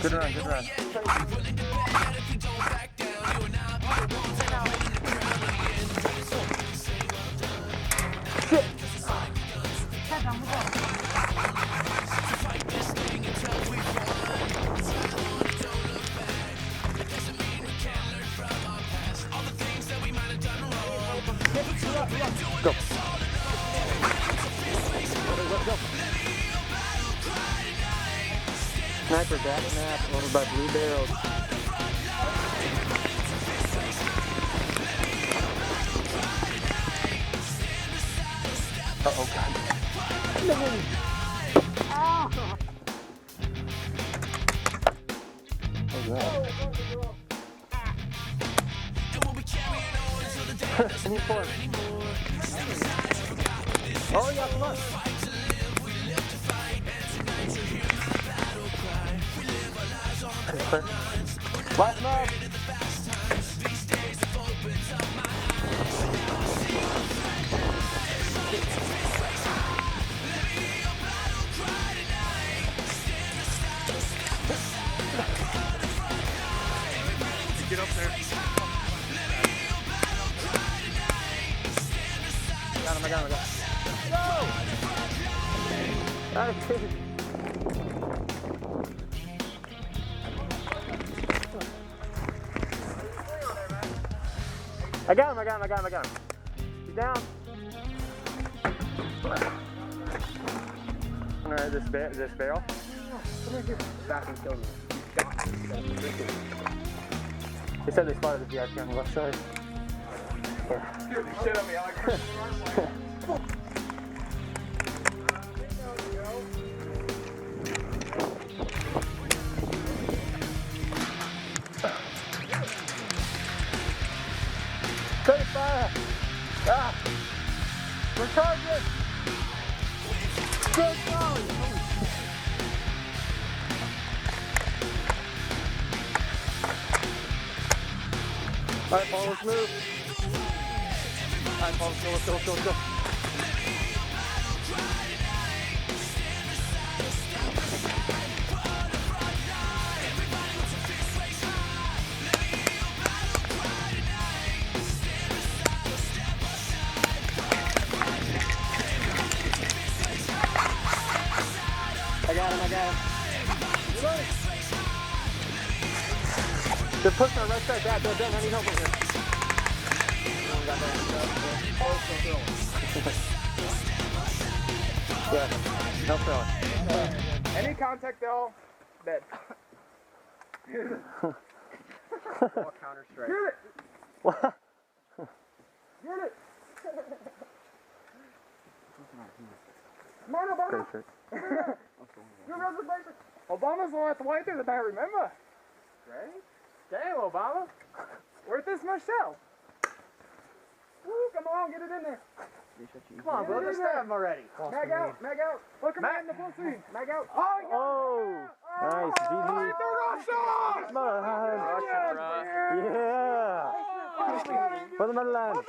Good run, good run. Shit! Go. Sniper back snap over by blue barrels. Uh-oh, God. No. Ah. Oh, God. I need 4. Oh, yeah, come on. Last map. Get up there. Got him, I got him, I got him. Go! I got him, I got him, I got him, I got him. He's down. Alright, this barrel. Come here, back and kill me. They said they spotted the VIP on the left side. Dude, you shit on me, Alex. Take fire! Ah! We're charging! Good going! Alright, Paul, let's move. Alright, Paul, let's go, let's go, let's go, let's go. I got him, I got him. They're pushing our right side back. They're done. I need help over here. Yeah, no throwing. Any contact though, dead. What counter strike? Get it! What? Get it! Come on, Obama! Your reservation! Obama's the one at the white there that I remember. Great. Damn, Obama. Where's this Michelle? Woo, come on, get it in there. Come on, brother, stab him already. Mag out, mag out. Look him in the full screen. Mag out. Oh, nice, GG. Yeah. For the Meadowlands.